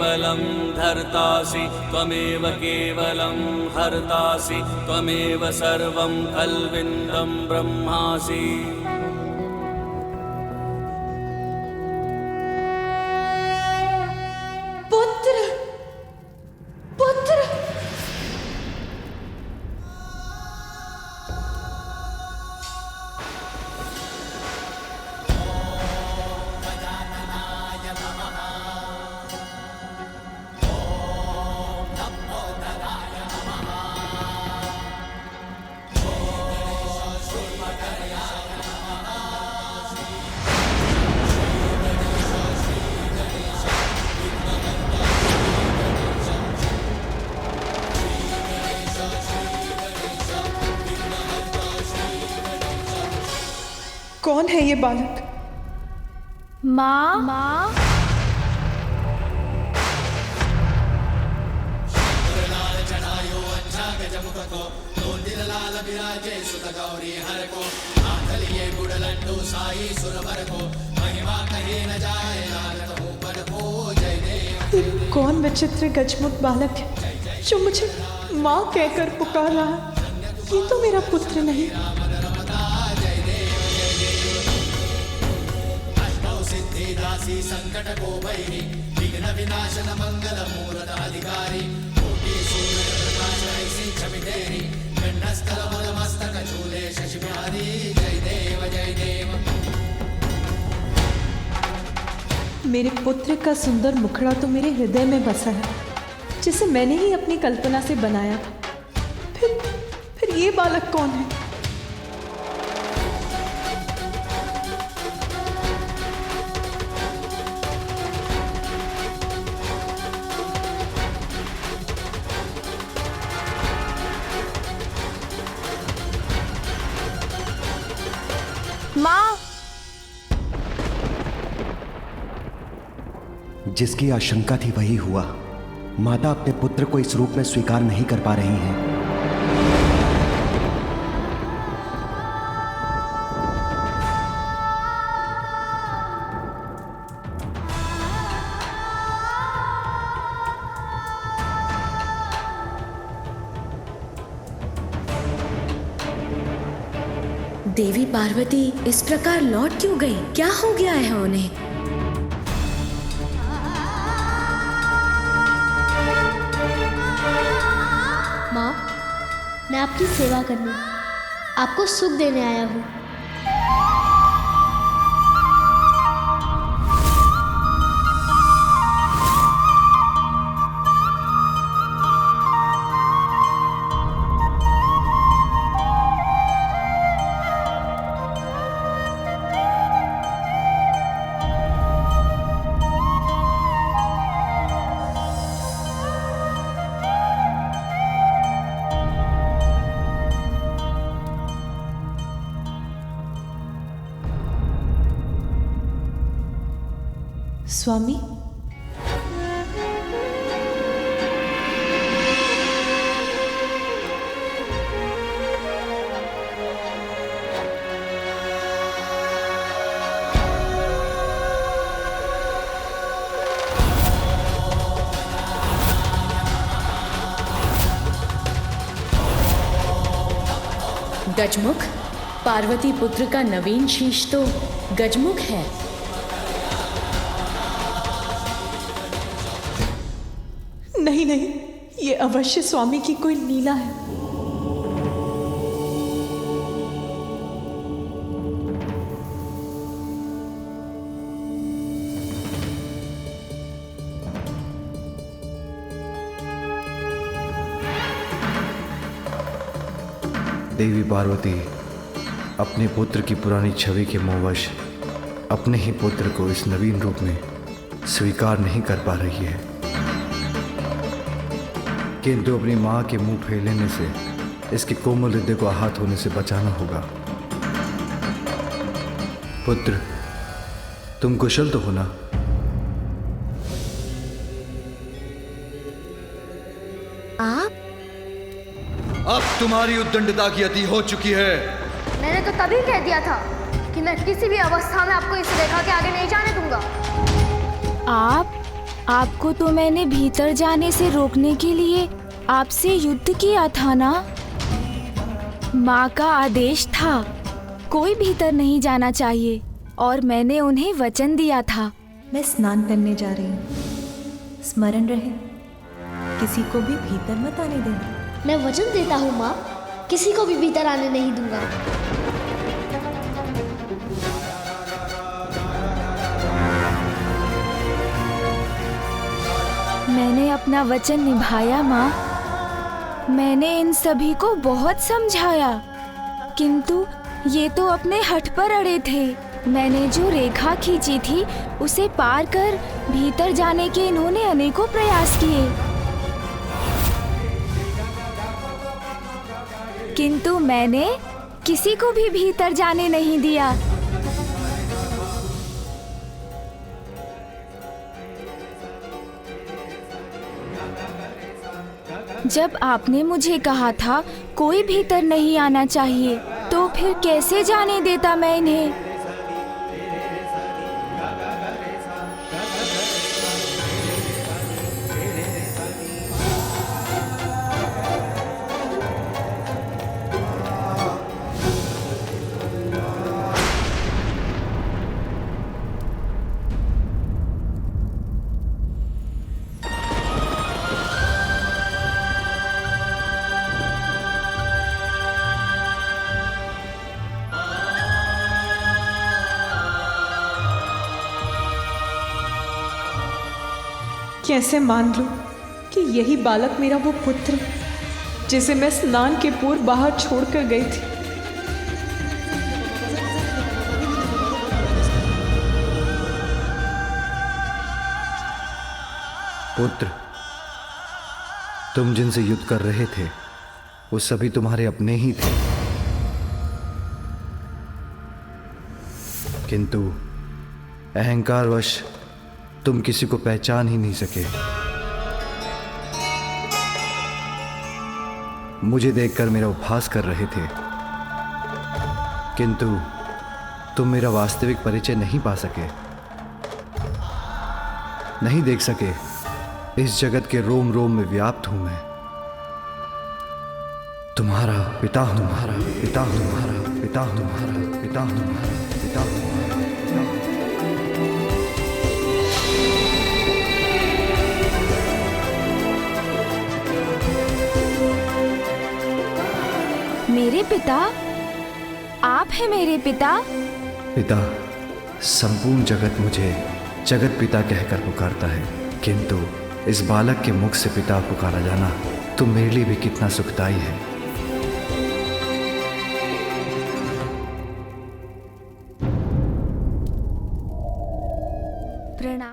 केवलं धर्तासि त्वमेव केवलं हर्तासि त्वमेव सर्वं खल्विन्दं ब्रह्मासि। कौन है ये बालक? माँ। कौन विचित्र गजमुख बालक है जो मुझे माँ कहकर पुकार रहा है? ये तो मेरा पुत्र नहीं। संकट को भैरी विघ्न विनाशन मंगल मूर्त अधिकारी कोटि सूर्य प्रकाश ऐसी छवि तेरी गंडस्थल मद मस्तक झूले शशि बिहारी। जय देव जय देव। मेरे पुत्र का सुंदर मुखड़ा तो मेरे हृदय में बसा है, जिसे मैंने ही अपनी कल्पना से बनाया। फिर ये बालक कौन है? माँ। जिसकी आशंका थी वही हुआ। माता अपने पुत्र को इस रूप में स्वीकार नहीं कर पा रही हैं। देवी पार्वती इस प्रकार लौट क्यों गई? क्या हो गया है उन्हें? माँ, मैं आपकी सेवा करने, आपको सुख देने आया हूँ। स्वामी, गजमुख, पार्वती पुत्र का नवीन शीश तो गजमुख है। नहीं, ये अवश्य स्वामी की कोई लीला है। देवी पार्वती अपने पुत्र की पुरानी छवि के मोहवश अपने ही पुत्र को इस नवीन रूप में स्वीकार नहीं कर पा रही है, किंतु अपनी मां के मुंह फैलने से इसके कोमल हृदय को आहत होने से बचाना होगा। पुत्र, तुम कुशल तो हो ना? आप? अब तुम्हारी उद्दंडता की अति हो चुकी है। मैंने तो तभी कह दिया था कि मैं किसी भी अवस्था में आपको इस रेखा के आगे नहीं जाने दूंगा। आप आपको तो मैंने भीतर जाने से रोकने के लिए आपसे युद्ध किया था ना? माँ का आदेश था कोई भीतर नहीं जाना चाहिए और मैंने उन्हें वचन दिया था। मैं स्नान करने जा रही हूँ, स्मरण रहे किसी को भी भीतर मत आने देना। मैं वचन देता हूँ माँ, किसी को भी भीतर आने नहीं दूंगा। मैंने अपना वचन निभाया माँ। मैंने इन सभी को बहुत समझाया, किंतु ये तो अपने हठ पर अड़े थे। मैंने जो रेखा खींची थी उसे पार कर भीतर जाने के इन्होंने अनेकों प्रयास किए, किंतु मैंने किसी को भी भीतर जाने नहीं दिया। जब आपने मुझे कहा था कोई भीतर नहीं आना चाहिए, तो फिर कैसे जाने देता मैं इन्हें? कैसे मान लूं कि यही बालक मेरा वो पुत्र जिसे मैं स्नान के पूर्व बाहर छोड़कर गई थी। पुत्र, तुम जिनसे युद्ध कर रहे थे वो सभी तुम्हारे अपने ही थे, किंतु अहंकारवश तुम किसी को पहचान ही नहीं सके। मुझे देखकर मेरा उपहास कर रहे थे, किंतु तुम मेरा वास्तविक परिचय नहीं पा सके, नहीं देख सके। इस जगत के रोम रोम में व्याप्त हूं मैं। तुम्हारा पिता हूं, तुम्हारा पिता हूं, तुम्हारा पिता हूं, तुम्हारा पिता हूं, तुम्हारा पिता हूं। मेरे पिता? आप हैं मेरे पिता? पिता, संपूर्ण जगत मुझे जगत पिता कहकर पुकारता है, किंतु इस बालक के मुख से पिता पुकारा जाना तो मेरे लिए भी कितना सुखदायी है। प्रणाम।